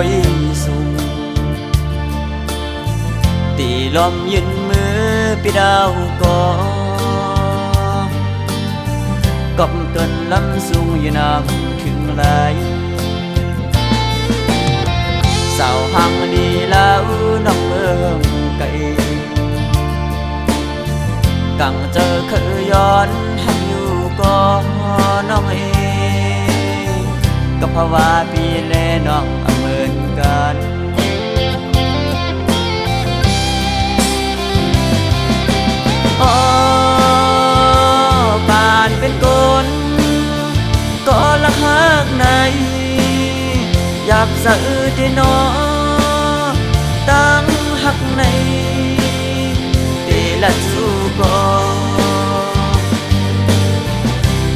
ยสูงตีลมยืนมือปีดาวก็บต้นลำสูงอยู่น้ำถึงไหลสาวหังดีแล้วน้องเมืองไกลกังเจอเคยย้อนให้อยู่ก็น้องเองก็เพราะว่าพี่เล่น้องเหมือนกันอ๋อป่านเป็นคนก็ละหักในอยากสะอื้นที่น้อตั้งหักในตีละสู้ก็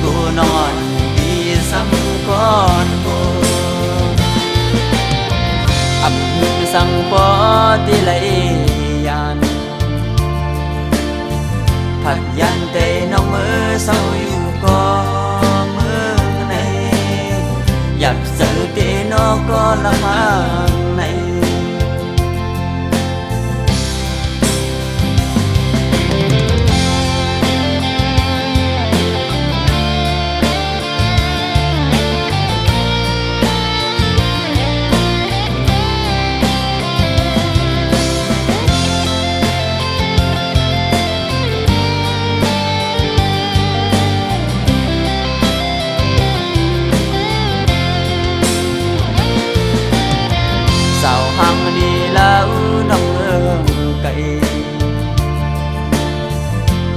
กูนอนดีซ้ำก่อนกูอับหึงสั่งปอตีละยานผัดยันเตน้องมือเศร้าอยู่ก็มือในอยากเจอเตน้องก็ละมังในสาวหังดีแล้วน้องเมืองไกล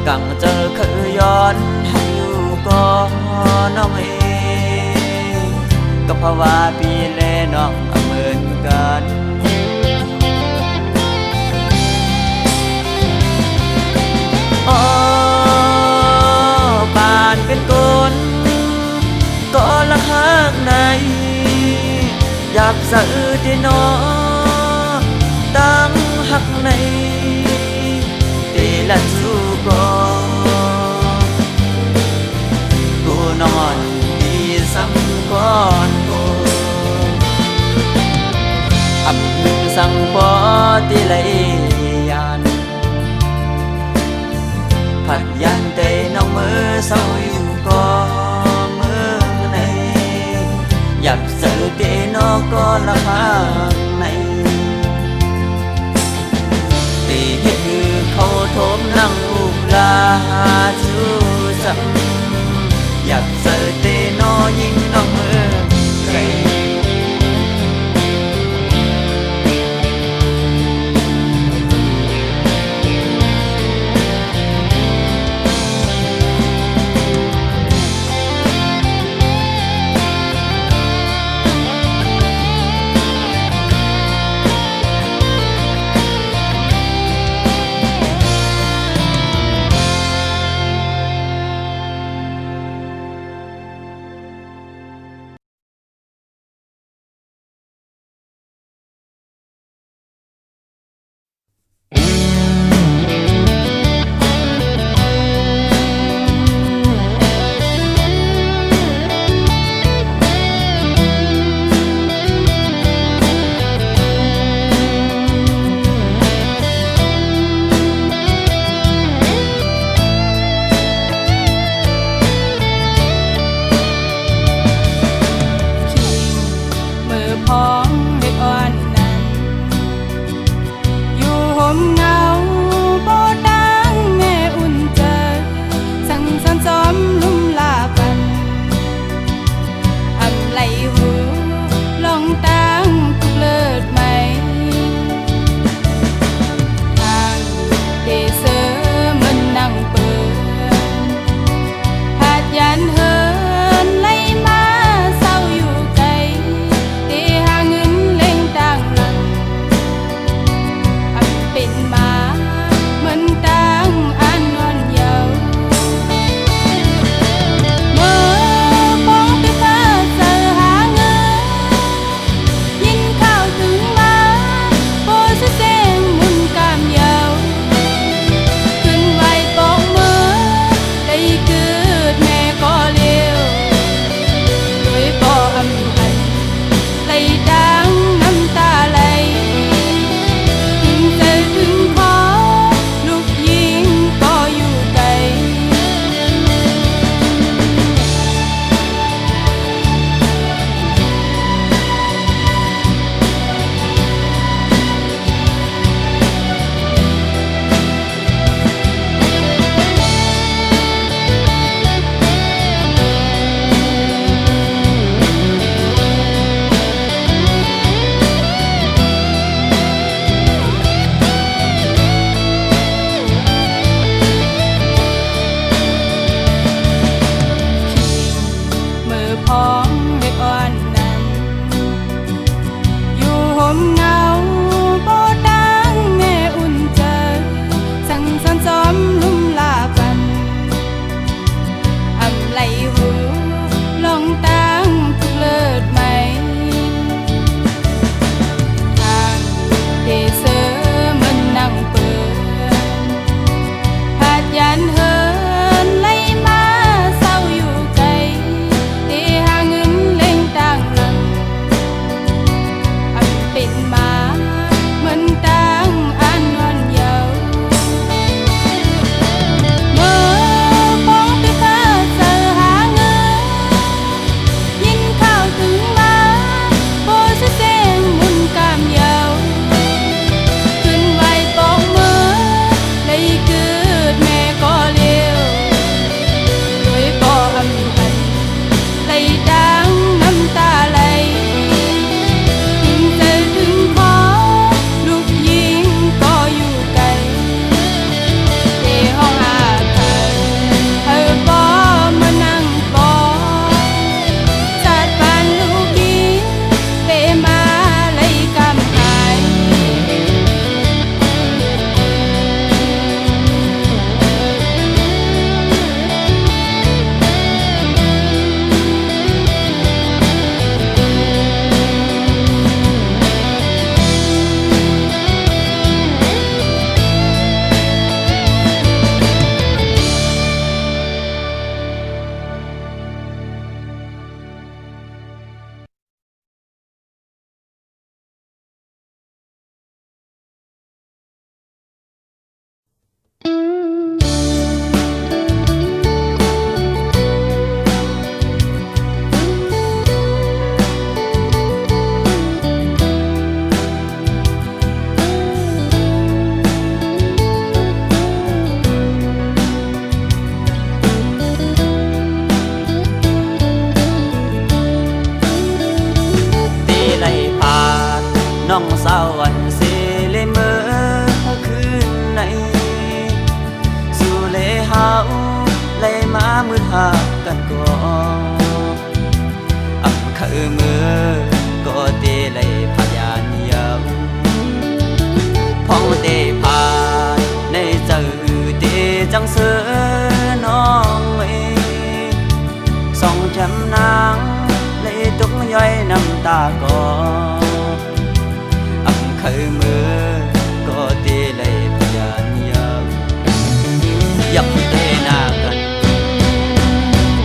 กังเจอเคยย้อนให้อยู่ก็น้องเองก็เพราะว่าพี่เล่น้องเหมือนกันอ๋อป่านเป็นคนก็ละหักในอยากสะอื้นที่น้อตั้งหักในตีละสู้ก็กูนอนดีซ้ำก่อนกูอับหึงสั่งปอตีละยานผัดยันเตน้องมือเศร้าอยู่ก็มือในอยากเจอเตน้องก็ละมังในตีให้คือเขาโทมนั่งอุบลาชูซ้ำอยากเจอเตน้องยิ่งน้องมือไกลยันเฮินไล่มาเศร้าอยู่ไกลที่หาเงิน น้องสาววันสิเลยเมื่อคืนในสู่เลยเฮาเลยมามือหากันก่อนอำคือมือก็เตเลยพยานยาวพ้องเตผ่านในเจอเตจังเสือน้องเอส่องแถมนางเลยตกย้อยน้ำตาก่อนอำคือมือก็เตเลยพยานยาวยับเตหน้ากัน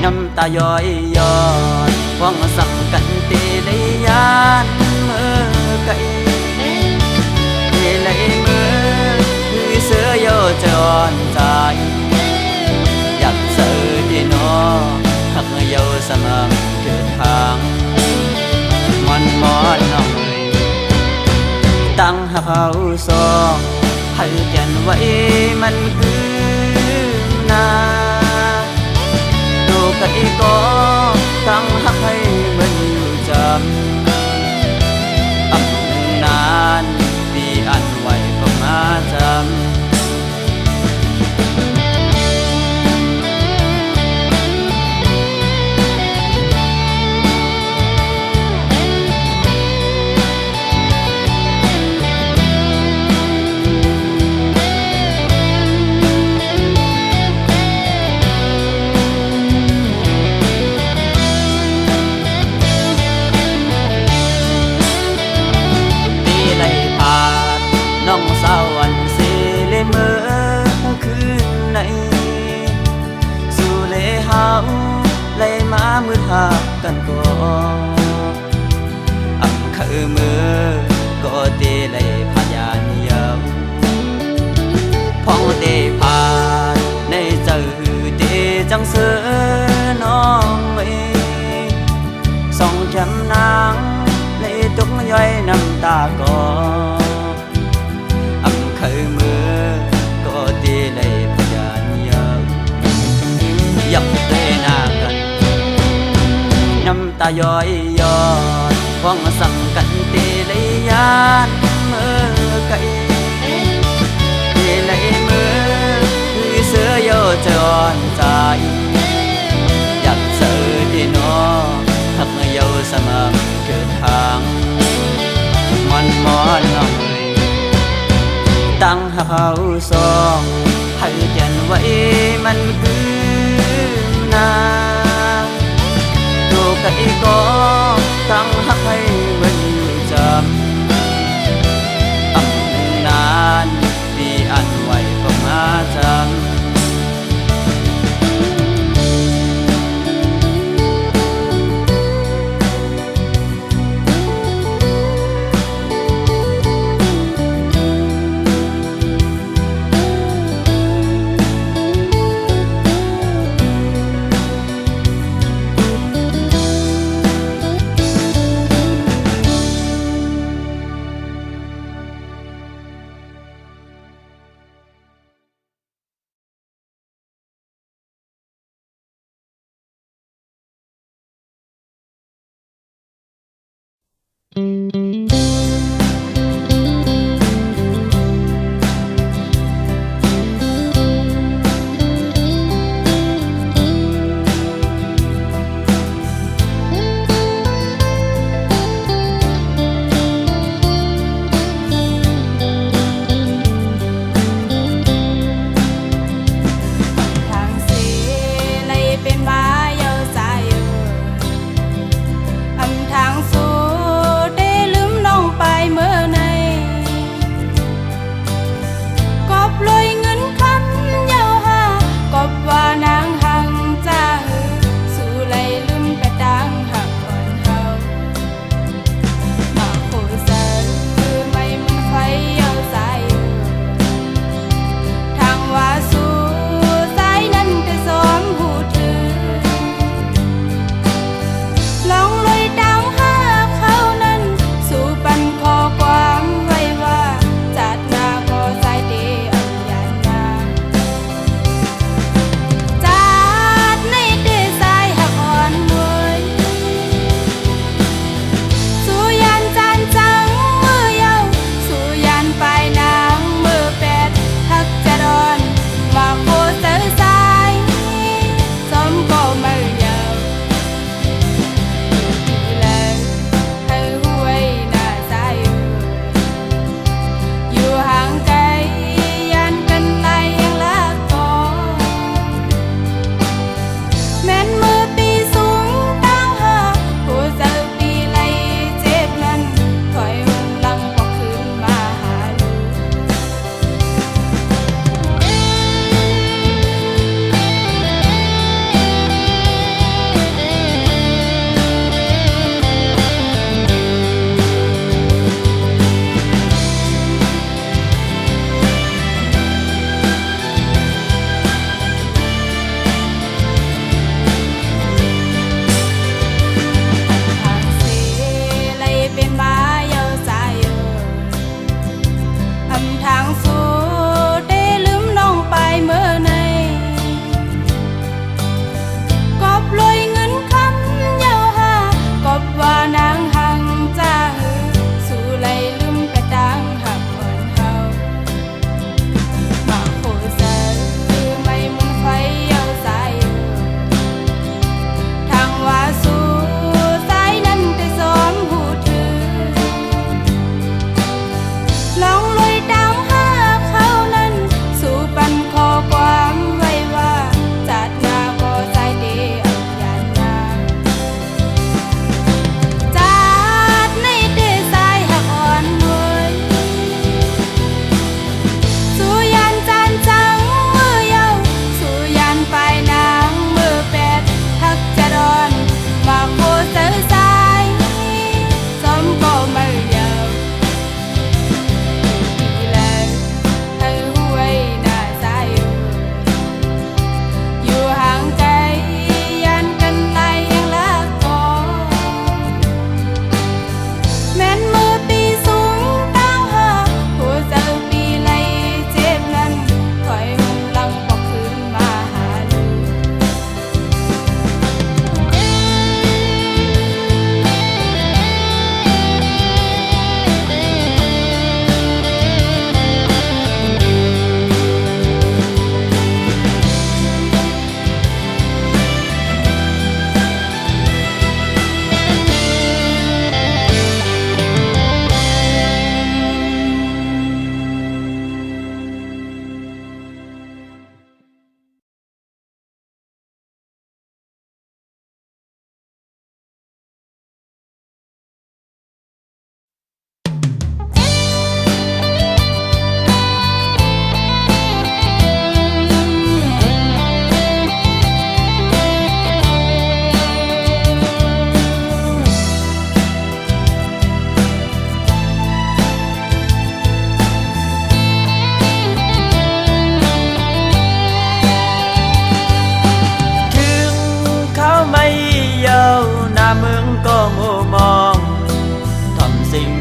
น้ำตาย้อยย้อนหวังสั่งกันเตเลยยานเมื่อไกลเตเลยเมื่อคือเสือโยจรใจอยากเจอที่นอหักโยสมามเกิดทางมันมอนน้องเลยตั้งหักเขาสองให้แก่นไว้มันคือนาดูกันอีกก็ตั้งหักให้มันอยู่จำอับนานปีอันไว้ก็มาจำน้องสาววันสิเลยเมื่อคืนในสู่เลยเฮาเลยมามือหากันก่อนอำคือมือก็เตเลยพยานยาวพ้องเตผ่านในเจอเตจังเสือน้องเอส่องแถมนางเลยตกย้อยน้ำตาก่อนคือมือก็ตีเลยพยานยาวยับเตหน้ากันน้ำตาย้อยย้อนหวังสั่งกันตีเลยยานเมื่อไกลตีเลยมือคือเสือโยจรใจอยากเจอที่นอหักโยสมามเกิดทางมันมอนน้องตั้งหักเขาสองให้แก่นไว้มันคือนาดูกันอีกก็ตั้งหักให้มันอยู่จำอับนานปีอันไว้ก็มาจำทางสู่ได้ลื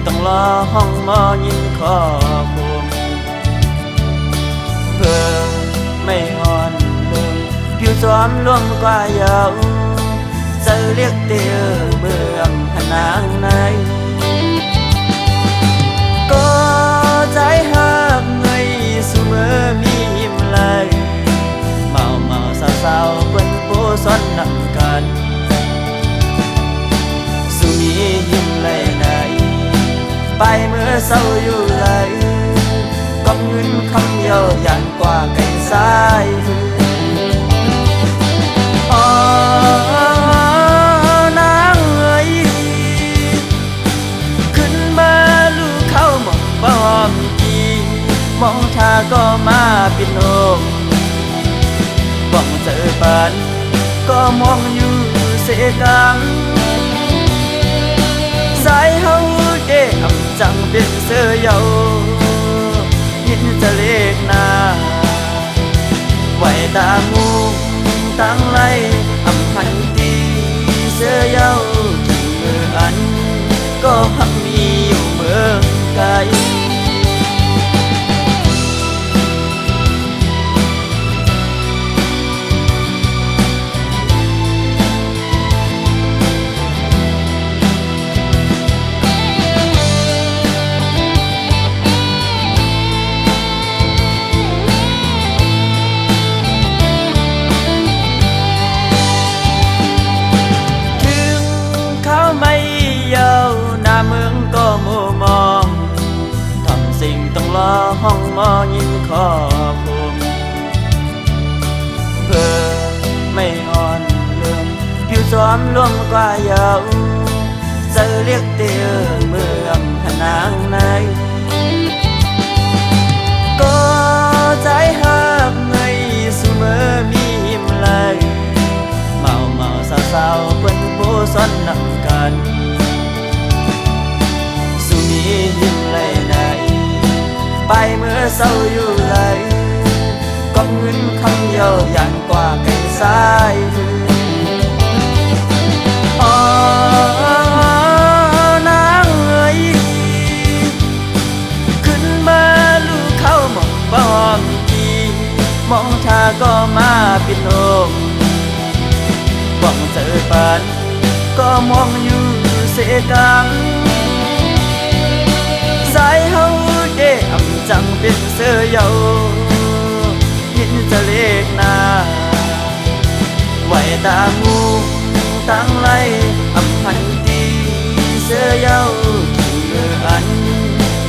ต้องรอห้องหมอยินขอผมเพื่อไม่อ่อนลงผิวซ้อมร่วมกว่าเยาจะเรียกเตียวเมืองผนางในก็ใจหักเงยสุเมื่อมียิ้มไหลเมาสาวๆเปิ้นผู้ซ้อนนำกันสุมียิ้มไหลไหนไปเมื่อเศร้าอยู่ไหลก็เงินคำเยายันกว่าไก่สายอ๋อนางเอ๋ยขึ้นมาลูกเข้าหมองบ้อมกีมองทาก็มาปิดนมบ้องเจอปันก็มองอยู่เสกังสายเฮาเก๋อำจังเป็นเสื้อเยายินจะเล็กนาไว้ตางูตั้งไล่อำพันตีเสื้อเยาเมื่ออันก็หักมีอยู่เมืองไกลห้องหมอยินขอผมเพื่อไม่อ่อนเรื่องผิวซ้อมร่วมกว่าเยาจะเรียกเตียวเมืองผนางในก็ใจหักเงยสุเมื่อมียิ้มไหลเมาสาวๆเปิ้นผู้ซ้อนนำกันสุมียิ้มไหลไหนไปเมื่อเศร้าอยู่ไหลก็เงินคำเยายันกว่าไก่สายอ๋อนางเอ๋ยขึ้นมาลูกเข้าหมองบ้อมกีมองทาก็มาปิดนมบ้องเจอปันก็มองอยู่เสกังสายเฮาเก๋อำจังเป็นเสื้อเยายินจะเล็กนาไว้ตางูตั้งไล่อำพันตีเสื้อเยาเมื่ออัน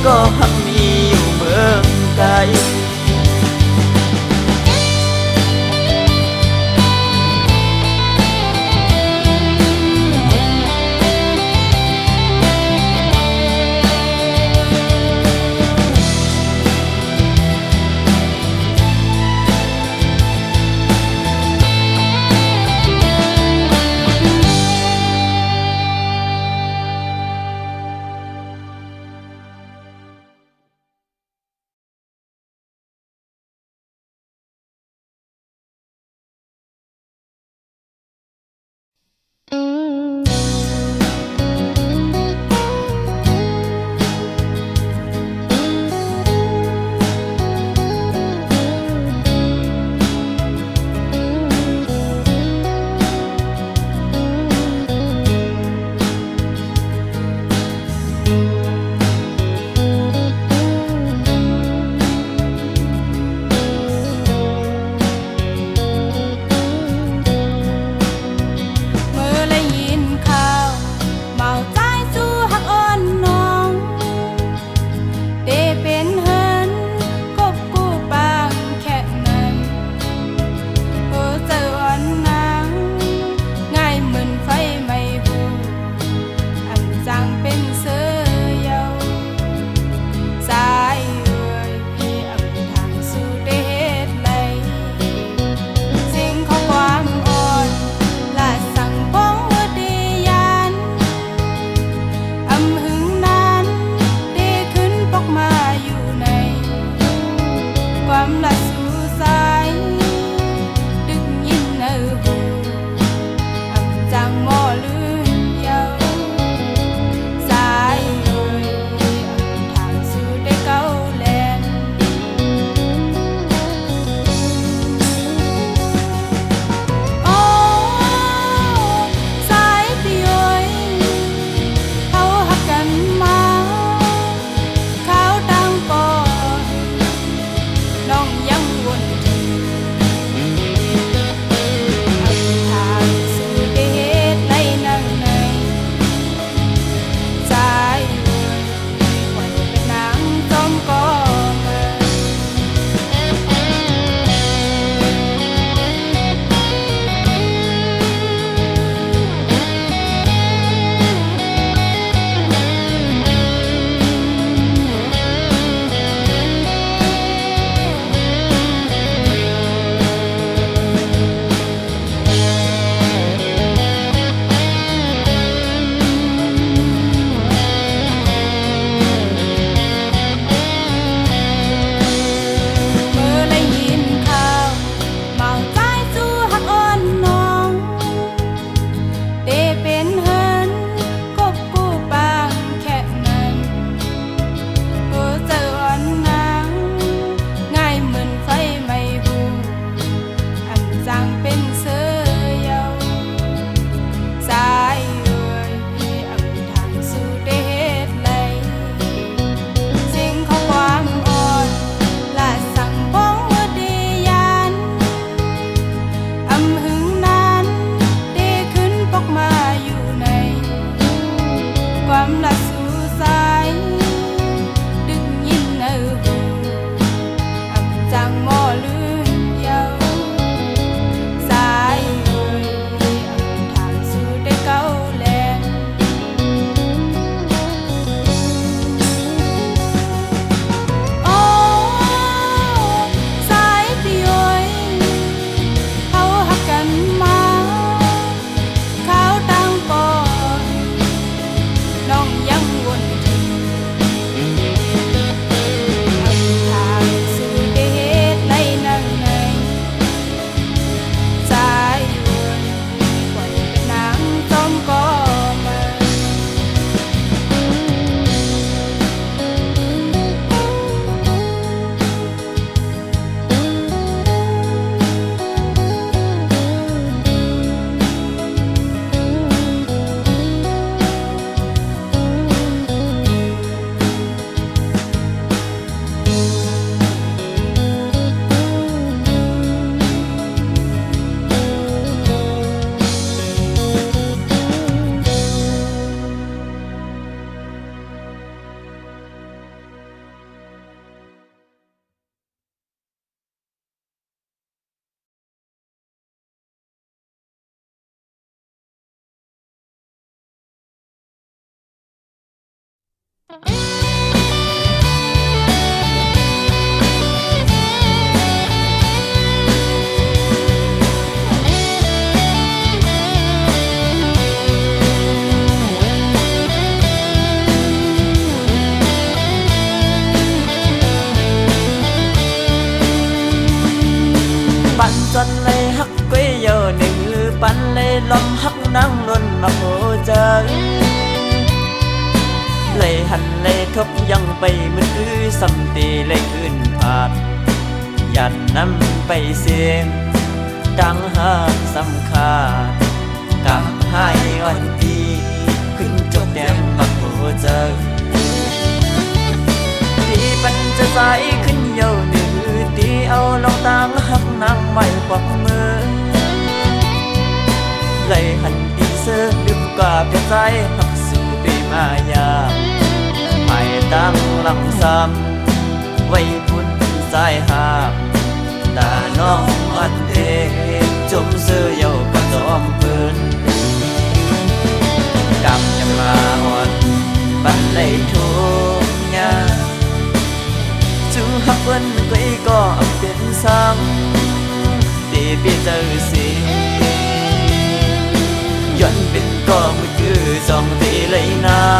ก็หักมีอยู่เมืองไกล ปั่นจนเลยฮักกุ้ยเยอะหนึ่งปั่นเลยลมฮักนั่งล้นมาโหเจอเลยหันเลยทบยังไปมือคือสัมตีเลยขึ้นผาดหยัดน้ำไปเสียงดังหากสำคาญกับให้อ่อนดีขึ้นจบแดงมาโหเจอที่ปันจะใสขึ้นเยอะหนึ่งที่เอาลองตั้งหักนางไม่ปอกมือเลยหันดีเสื้อลืมกว่าเพียงใจหักสู่ไปมายาไม่ตั้งหลังซ้ำไว้พุ่นสายหาตาน้องอันเทจมเสื้อเยาว์กระจอมปืนกำยังมาอ่อนปันเลยทุกอย่างจูฮักเปิ้นก็อีก็เป็นซ้ำตีปีเจอสิย้อนเป็นก็มือคือสองตีเลยน้ำ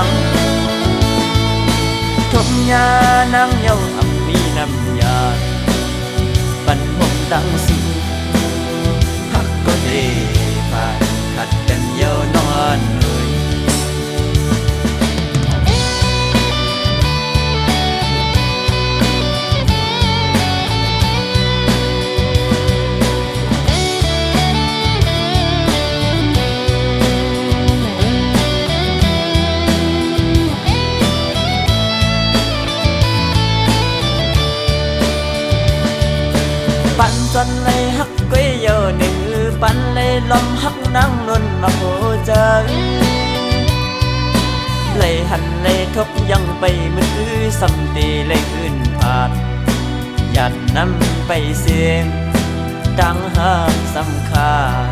ทมยานางเยาอับมีน้ำยาปันหงตั้งสู้ฮักก็ได้ผ่านขัดกันเยาวนอนเลยปั่นจนเลยฮักกุ้ยเยอะหนึ่งปั่นเลยลมฮักนั่งล้นมาโหเจอเลยหันเลยทบยังไปมือคือสัมตีเลยขึ้นผาดหยัดน้ำไปเสียงดังหากสำคาญ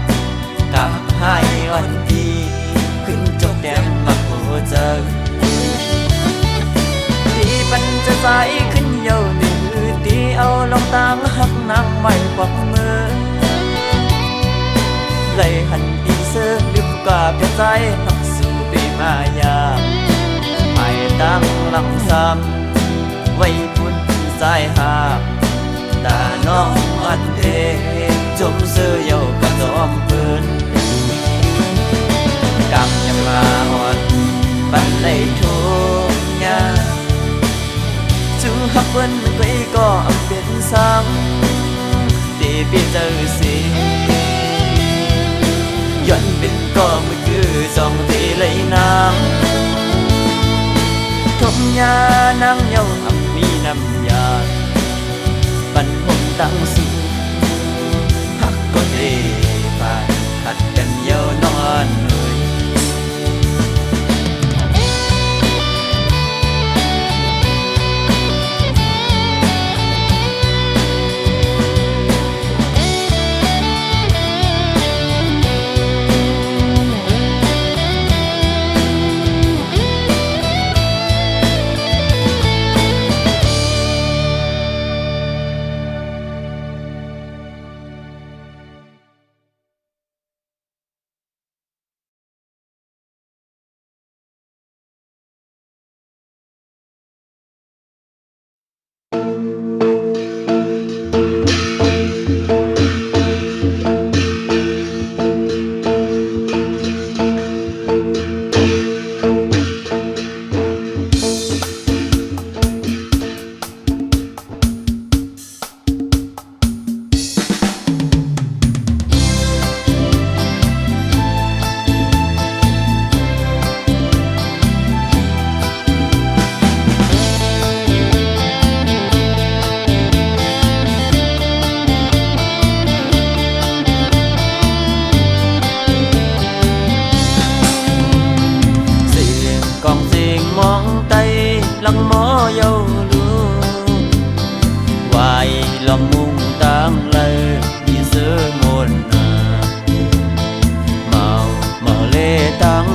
กับให้อ่อนดีขึ้นจบแดงมาโหเจอที่ปันจะใสขึ้นเยอะหนึ่งที่เอาลองตั้งหักนางไม่ปอกมือเลยหันดีเสื้อลืมกว่าเพียงใจหักสู่ไปมายาไม่ตั้งหลังซ้ำไว้พุ่นสายหาตาน้องอันเทจมเสื้อเยาว์กระจอมปืนกำยังมาอ่อนปันเลยทุกอย่างจูฮักเปิ้นก็อีก็เป็นซ้ำตีปีเจอสิย้อนเป็นก็มือคือสองตีเลยน้ำทมยานางเยาอับมีน้ำยาปันหงตั้งสู้ฮักก็ได้ผ่านขัดกันเยาวนอนเลย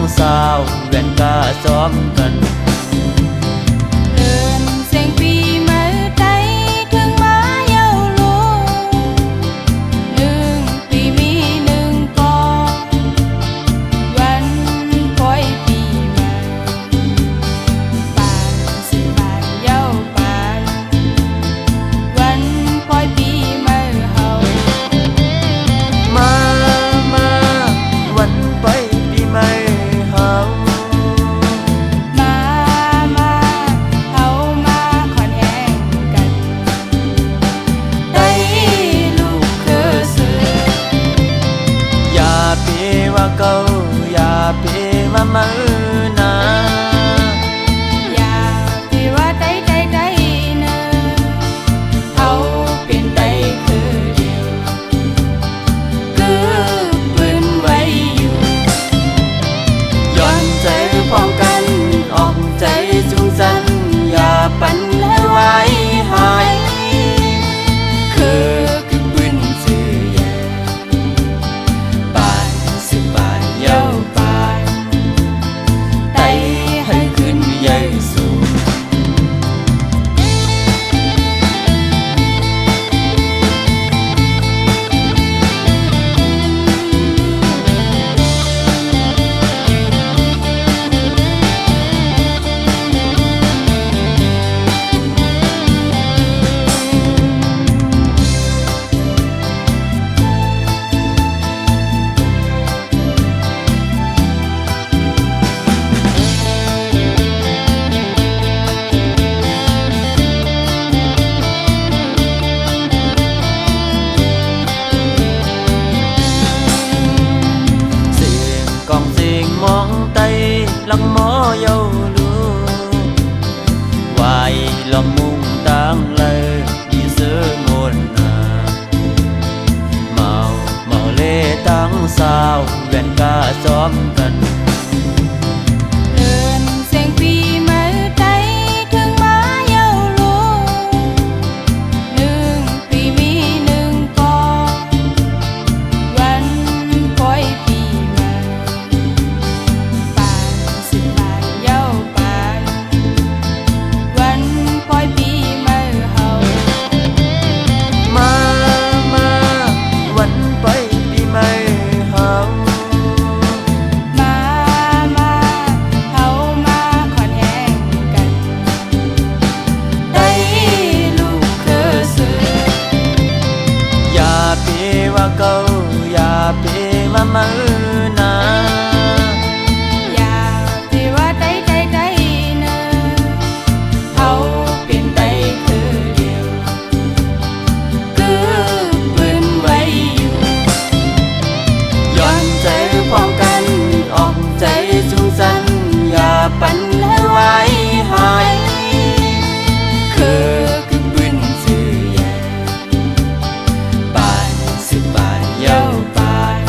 sao gần cả xóm gần lòng mùng đang lây đi giữa ngôn màu màu lê tăng sao gần cả xóm gần เดินเสียงปีมาใจถึงมาเย้าลูหนึ่งปีมีหนึ่งกองวันคอยปีมาป่านสิบป่านเย้าป่านวันคอยปีมาเฮา มาวันไปปีใหม่เฮา มาเฮามาขอนแห้งกันได้ลูกคือสื่อ อย่าเปว่าเก่าอย่าเปมามือนา อย่าที่ว่าใจเนอเฮาเป็นใจคือเดียวคือปืนไว้อยู่ ย้อนใจพร้อมกันออกใจสูงสันอย่าปันให้ไว้หายคือปืนสื่อใหญ่บ้านสิบบานเย้าบ้าน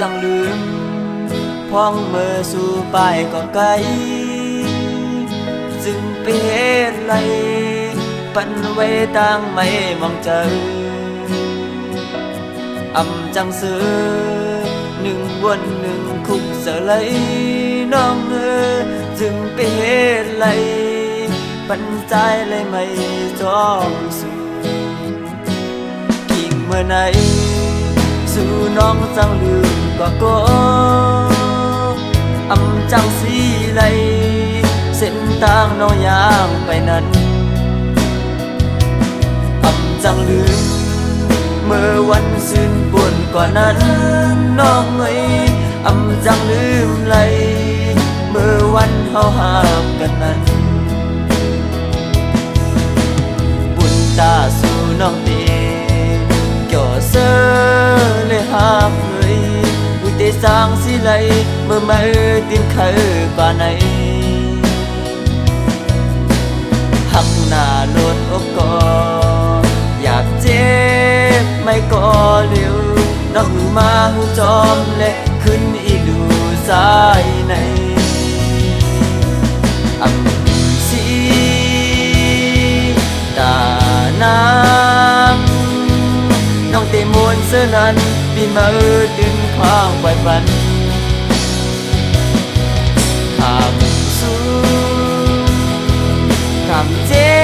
จังลืมพ้องเมื่อสู่ป้ายก็ไกลจึงไปเหตุไรปันไว้ต่างไม่มองเจอจังซื้อหนึ่งวันหนึ่งคุกเสลยน้องจึงไปเหตุไรปันใจเลยไม่จ้องสู่กิ่งเมื่อไหนสู่น้องจังลืมก็จังสีไหลเส้นทางน้องย่างไปนั้นจังลืมเมื่อวันสิ้นบุญกว่านั้นน้องจังลืมไหลเมื่อวันเฮาหากกันนั้นบุญตาสู่น้องตีก่อเสือเลยหากบุญได้สร้างสิไหลเมื่อมาตินเคยกว่าไหนหักหน้าโลดอกก็อยากเจ็บไม่ก็เร็วน้องมาหูจอมและขึ้นอีกดูสายในสีตานางน้องเตมวนเสื้อนั้นปีมาดึงข้างไว้บันข้ามสู้ข้ามเจ็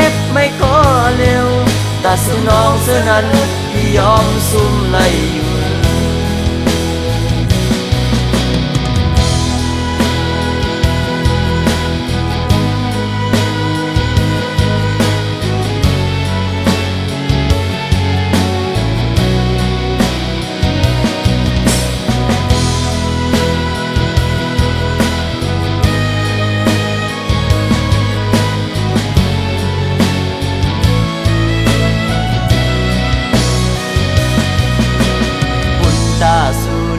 บไม่ก็เร็วตาสู้น้องเสื้อนั้นพี่ยอมซุ่มไล่อยู่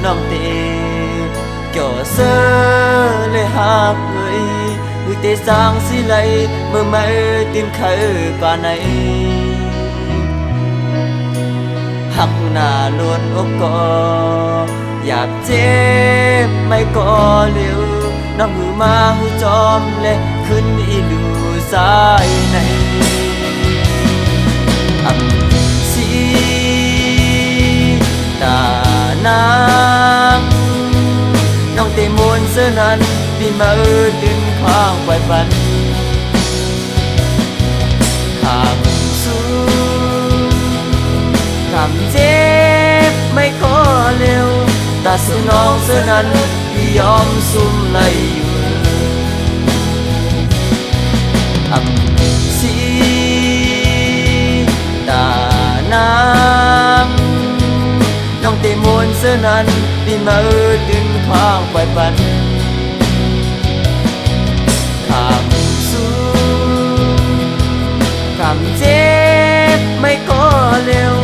น้องเตเกี่ยวเสือเลยหักบุญเตสร้างสิไหลเมื่อไม่ตินเคยกว่าไหนหักหน้าล้วนอกก็อยากเจ็บไม่ก็เร็วน้องมือมาหูจอมและขึ้นอีลูสายในสีตานางน้องเตมวนเสื้อนั้นปีมาดึงข้างไว้บันข้ามสู้ข้ามเจ็บไม่ก็เร็วตาสู้น้องเสื้อนั้นพี่ยอมซุ่มไล่อยู่สีตานางน้องเตมวนเสื้อนั้นปีมาดึงข้างไว้บันข้ามสู้ข้ามเจ็บไม่ก็เร็ว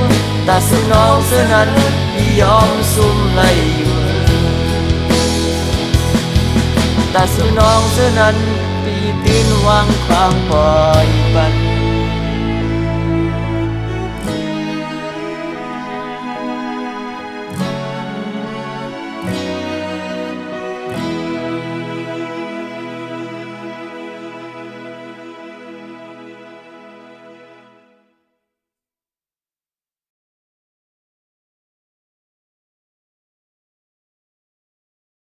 ตาสู้น้องเสื้อนั้นพี่ยอมซุ่มไล่อยู่ตาสู้น้องเสื้อนั้นพี่ตื่นวางความปล่อยบัน